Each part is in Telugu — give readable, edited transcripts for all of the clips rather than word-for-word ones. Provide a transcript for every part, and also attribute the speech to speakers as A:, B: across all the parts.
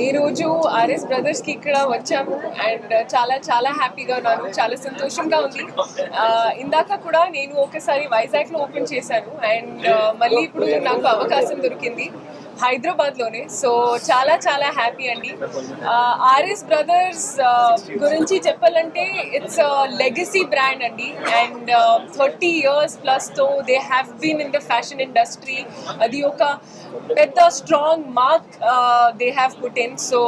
A: ఈరోజు ఆర్ఎస్ బ్రదర్స్కి ఇక్కడ వచ్చాము అండ్ చాలా చాలా హ్యాపీగా ఉన్నాను, చాలా సంతోషంగా ఉంది. ఇందాక కూడా నేను ఒకసారి వైజాగ్లో ఓపెన్ చేశాను అండ్ మళ్ళీ ఇప్పుడు నాకు అవకాశం దొరికింది హైదరాబాద్లోనే. సో చాలా చాలా హ్యాపీ అండి. ఆర్ఎస్ బ్రదర్స్ గురించి చెప్పాలంటే ఇట్స్ లెగసీ బ్రాండ్ అండి అండ్ 30 years ప్లస్తో they have been in the fashion industry. అది ఒక పెద్ద strong mark they have put in. So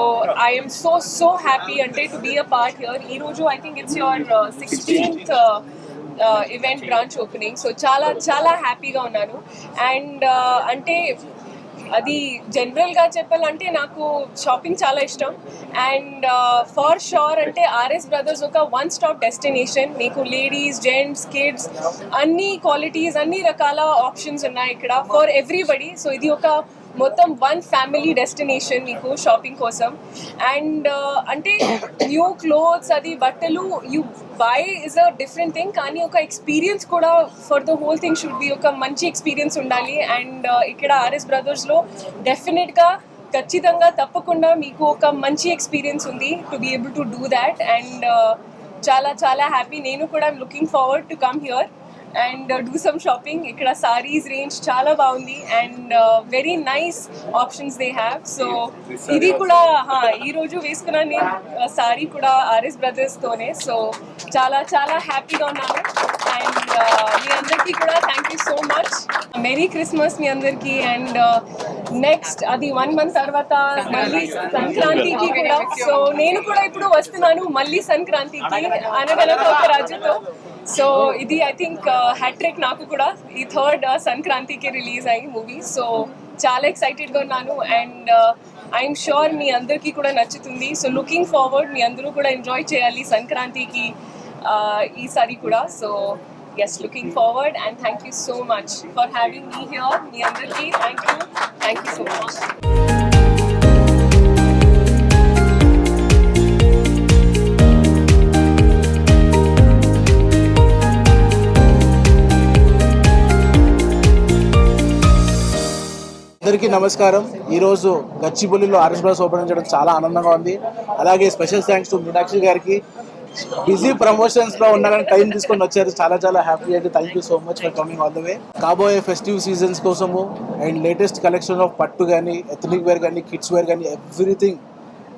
A: I'm so happy అంటే to be a part here. ఈరోజు I think it's your 16th event branch opening. So చాలా చాలా హ్యాపీగా ఉన్నాను అండ్ అంటే అది జనరల్గా చెప్పాలంటే నాకు షాపింగ్ చాలా ఇష్టం అండ్ ఫార్ షూర్ అంటే ఆర్ఎస్ బ్రదర్స్ ఒక వన్ స్టాప్ డెస్టినేషన్. మీకు లేడీస్, జెంట్స్, కిడ్స్ అన్ని క్వాలిటీస్, అన్ని రకాల ఆప్షన్స్ ఉన్నాయి ఇక్కడ ఫర్ ఎవ్రీబడి. సో ఇది ఒక మొత్తం వన్ ఫ్యామిలీ డెస్టినేషన్ మీకు షాపింగ్ కోసం. అండ్ అంటే న్యూ క్లోత్స్, అది బట్టలు you by is a different thing, కానీ ఒక ఎక్స్పీరియన్స్ కూడా for the whole thing should be ఒక మంచి ఎక్స్పీరియన్స్ ఉండాలి. అండ్ ఇక్కడ ఆర్ఎస్ బ్రదర్స్లో డెఫినెట్గా ఖచ్చితంగా తప్పకుండా మీకు ఒక మంచి ఎక్స్పీరియన్స్ ఉంది to be able to do that. And చాలా చాలా హ్యాపీ. నేను కూడా looking forward to come here and do some shopping. ఇక్కడ సారీస్ రేంజ్ చాలా బాగుంది and very nice options they have. So ఇది కూడా ఈరోజు వేసుకున్న నేను సారీ కూడా ఆర్ఎస్ బ్రదర్స్తోనే. సో చాలా చాలా హ్యాపీగా ఉన్నాను అండ్ మీ అందరికీ కూడా thank you so much. Merry Christmas మీ అందరికీ. అండ్ నెక్స్ట్ అది 1 month తర్వాత మళ్ళీ సంక్రాంతికి కూడా. సో నేను కూడా ఇప్పుడు వస్తున్నాను మళ్ళీ సంక్రాంతికి అనగనక ఒక రాజుతో. సో ఇది ఐ థింక్ హ్యాట్రిక్ నాకు కూడా, ఈ 3rd సంక్రాంతికి రిలీజ్ అయ్యి మూవీ. సో చాలా ఎక్సైటెడ్గా ఉన్నాను అండ్ ఐఎమ్ షూర్ మీ అందరికీ కూడా నచ్చుతుంది. సో లుకింగ్ ఫార్వర్డ్, మీ అందరూ కూడా ఎంజాయ్ చేయాలి సంక్రాంతికి ఈసారి కూడా. So yes, looking forward and thank you so much for having me here. మీ అందరికీ థ్యాంక్ యూ సో మచ్.
B: అందరికీ నమస్కారం. ఈరోజు గచ్చిబౌలిలో ఆర్ఎస్ బ్రదర్స్ ఓపెన్ చేయడం చాలా ఆనందంగా ఉంది. అలాగే స్పెషల్ థ్యాంక్స్ టు మీనాక్షి గారికి. బిజీ ప్రమోషన్స్లో ఉన్నా కానీ టైం తీసుకొని వచ్చారు. చాలా చాలా హ్యాపీ అండి. Thank you so much for coming all the way. కాబోయే ఫెస్టివ్ సీజన్స్ కోసము అండ్ లేటెస్ట్ కలెక్షన్ ఆఫ్ పట్టు కానీ, ఎథనిక్ వేర్ కానీ, కిడ్స్ వేర్ కానీ, ఎవ్రీథింగ్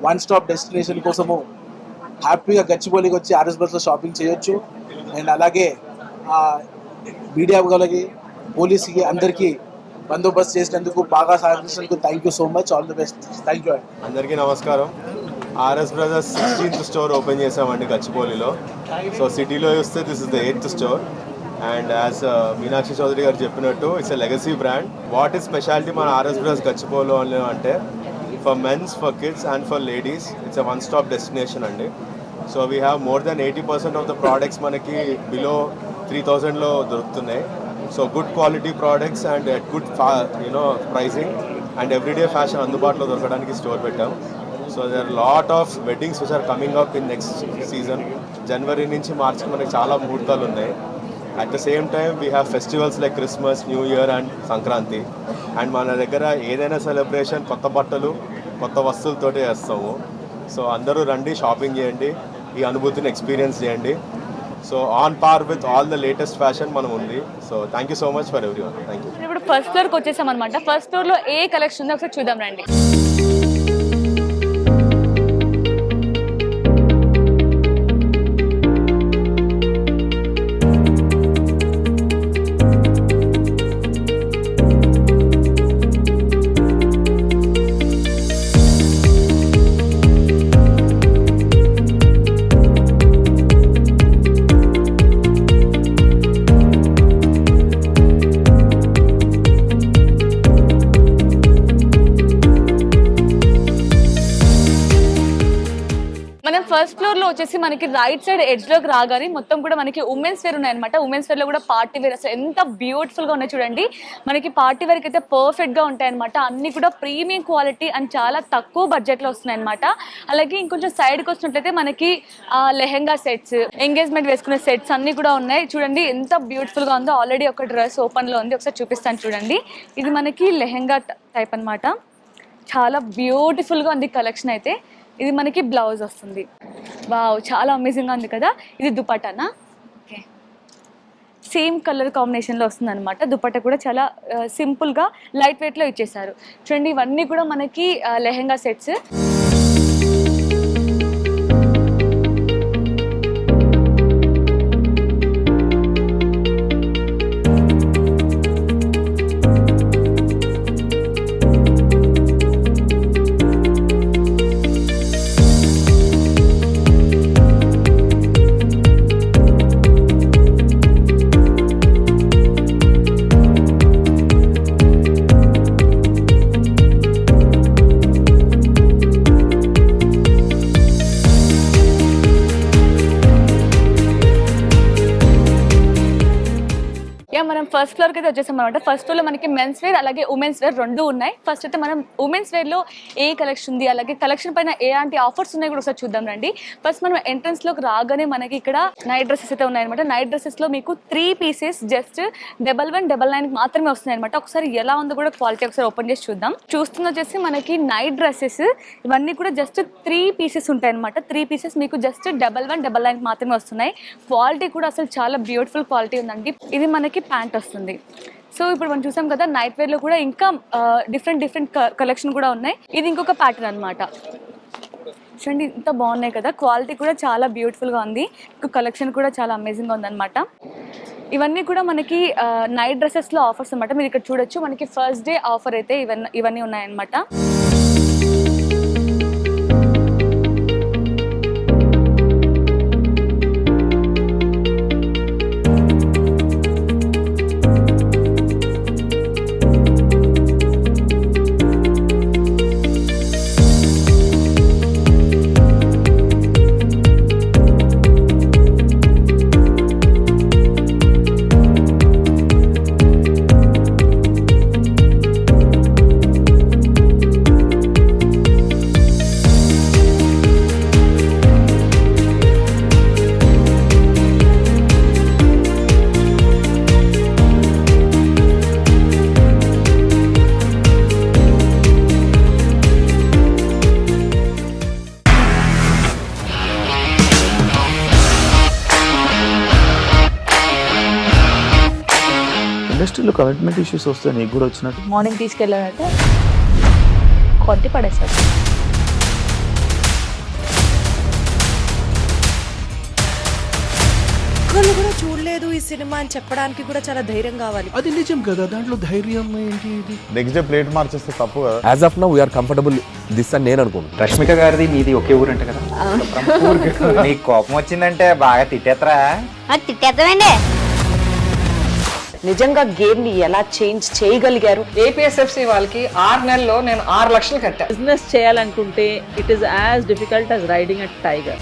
B: వన్ స్టాప్ డెస్టినేషన్ కోసము హ్యాపీగా గచ్చిబౌలికి వచ్చి ఆర్ఎస్ బ్రదర్స్లో షాపింగ్ చేయొచ్చు. అండ్ అలాగే మీడియా వాళ్ళకి, పోలీస్కి అందరికీ బందోబస్తు చేసినందుకు, బాగా సహకరించినందుకు thank you so much. All the best. Thank you.
C: అందరికీ నమస్కారం. RS brothers 16th store open చేసామండి గచ్చిబౌలిలో. సో సిటీలో చూస్తే this is the 8th store and as Meenakshi Chaudhary గారు చెప్పినట్టు it's a legacy brand. What is speciality మన ఆర్ఎస్ బ్రదర్స్ గచ్చిబౌలిలో అంటే for men's, for kids and for ladies it's a one stop destination అండి. So we have more than 80% of the products మనకి బిలో 3000లో దొరుకుతున్నాయి. So good quality products and at good pricing and everyday fashion అందుబాటులో దొరకడానికి స్టోర్ పెట్టాం. So there lot of weddings which are coming up in next season. జనవరి నుంచి మార్చికి మనకి చాలా ముహూర్తాలు ఉన్నాయి. At the same time we have festivals like Christmas, new year and Sankranti. And మన దగ్గర ఏదైనా సెలబ్రేషన్ కొత్త బట్టలు, కొత్త వస్తువులతోటే చేస్తాము. సో అందరూ రండి, షాపింగ్ చేయండి, ఈ అనుభూతిని ఎక్స్పీరియన్స్ చేయండి. So on par with all the latest fashion మనం ఉంది. So thank you so much for everyone. Thank you.
D: ఇప్పుడు ఫస్ట్ ఫ్లోర్కి వచ్చేసాం అనమాట. ఫస్ట్ ఫ్లోర్లో ఏ కలెక్షన్ ఉందో ఒకసారి చూద్దాం రండి. మనం ఫస్ట్ ఫ్లోర్ లో వచ్చేసి మనకి రైట్ సైడ్ ఎడ్జ్ లోకి రాగానే మొత్తం కూడా మనకి ఉమెన్స్ వేర్ ఉన్నాయన్నమాట. ఉమెన్స్ వేర్ లో కూడా పార్టీ వేర్ అసలు ఎంత బ్యూటిఫుల్ గా ఉన్నాయి చూడండి. మనకి పార్టీ వేర్ అయితే పర్ఫెక్ట్ గా ఉంటాయి అనమాట. అన్ని కూడా ప్రీమియం క్వాలిటీ అండ్ చాలా తక్కువ బడ్జెట్ లో వస్తున్నాయి అనమాట. అలాగే ఇంకొంచెం సైడ్ కి వచ్చినట్లయితే మనకి లెహెంగా సెట్స్, ఎంగేజ్మెంట్ వేసుకునే సెట్స్ అన్ని కూడా ఉన్నాయి. చూడండి ఎంత బ్యూటిఫుల్ గా ఉందో. ఆల్రెడీ ఒక డ్రెస్ ఓపెన్ లో ఉంది, ఒకసారి చూపిస్తాను చూడండి. ఇది మనకి లెహెంగా టైప్ అనమాట. చాలా బ్యూటిఫుల్ గా ఉంది కలెక్షన్ అయితే. ఇది మనకి బ్లౌజ్ వస్తుంది. వావ్, చాలా అమేజింగ్ గా ఉంది కదా. ఇది దుపట్టానా? ఓకే, సేమ్ కలర్ కాంబినేషన్లో వస్తుంది అనమాట. దుపట్టా కూడా చాలా సింపుల్గా లైట్ వెయిట్లో ఇచ్చేసారు. చూడండి, ఇవన్నీ కూడా మనకి లెహెంగా సెట్స్. మనం ఫస్ట్ ఫ్లోర్ కి అయితే వచ్చేసాం అనమాట. ఫస్ట్ ఫ్లోర్ లో మనకి మెన్స్ వేర్ అలాగే ఉమెన్స్ వేర్ రెండు ఉన్నాయి. ఫస్ట్ అయితే మనం ఉమెన్స్ వేర్ లో ఏ కలెక్షన్ ఉంది, అలాగే కలెక్షన్ పైన ఎలాంటి ఆఫర్స్ ఉన్నాయి కూడా ఒకసారి చూద్దాం రండి. ఫస్ట్ మనం ఎంట్రన్స్ లోకి రాగానే మనకి ఇక్కడ నైట్ డ్రెస్సెస్ అయితే ఉన్నాయన్నమాట. నైట్ డ్రెస్సెస్ లో మీకు 3 పీసెస్ జస్ట్ 1199 మాత్రమే వస్తున్నాయి అనమాట. ఒకసారి ఎలా ఉందో కూడా క్వాలిటీ ఒకసారి ఓపెన్ చేసి చూద్దాం. చూస్తున్న వచ్చేసి మనకి నైట్ డ్రెస్సెస్ ఇవన్నీ కూడా జస్ట్ 3 పీసెస్ ఉంటాయి అనమాట. 3 పీసెస్ మీకు జస్ట్ 1199 మాత్రమే వస్తున్నాయి. క్వాలిటీ కూడా అసలు చాలా బ్యూటిఫుల్ క్వాలిటీ ఉందండి. ఇది మనకి ప్యాంట్ వస్తుంది. సో ఇప్పుడు మనం చూసాం కదా, నైట్ వేర్ లో కూడా ఇంకా డిఫరెంట్ కలెక్షన్ కూడా ఉన్నాయి. ఇది ఇంకొక ప్యాటర్న్ అనమాట. చూడండి ఇంత బాగున్నాయి కదా. క్వాలిటీ కూడా చాలా బ్యూటిఫుల్ గా ఉంది. కలెక్షన్ కూడా చాలా అమేజింగ్ గా ఉందన్నమాట. ఇవన్నీ కూడా మనకి నైట్ డ్రెస్సెస్ లో ఆఫర్స్ అనమాట. మీరు ఇక్కడ చూడొచ్చు, మనకి ఫస్ట్ డే ఆఫర్ అయితే ఇవన్నీ ఉన్నాయన్నమాట.
B: ఇండస్ట్రీలో కమిట్మెంట్ ఇష్యూస్ వస్తే నీకు కూడా వచ్చినట్టు?
D: మార్నింగ్ తీసుకెళ్ళాలంటే కొట్టి పడేస్తారు.
E: ఒక్కళ్ళు కూడా చూడలేదు ఈ సినిమా అని చెప్పడానికి కూడా చాలా ధైర్యం కావాలి.
B: అది నిజం కదా, దాంట్లో ధైర్యం ఏంటి?
C: నెక్స్ట్ డే ప్లేట్ మార్చేస్తే తప్పు కదా.
F: As of now we're comfortable this అని నేను అనుకుంటున్నాను.
G: రష్మిక గారిది మీది ఒకే ఊరు అంట కదా. నీకు కోపం వచ్చిందంటే బాగా తిట్టేత్తరా?
H: తిట్టేద్దామండి.
E: నిజంగా గేమ్ ని ఎలా చేంజ్ చేయగలిగారు?
I: ఏపీఎస్ఎఫ్సి వాళ్ళకి 6 నెలల్లో నేను 6 లక్షలు కట్టా.
J: బిజినెస్ చేయాలనుకుంటే it is as difficult as riding a tiger.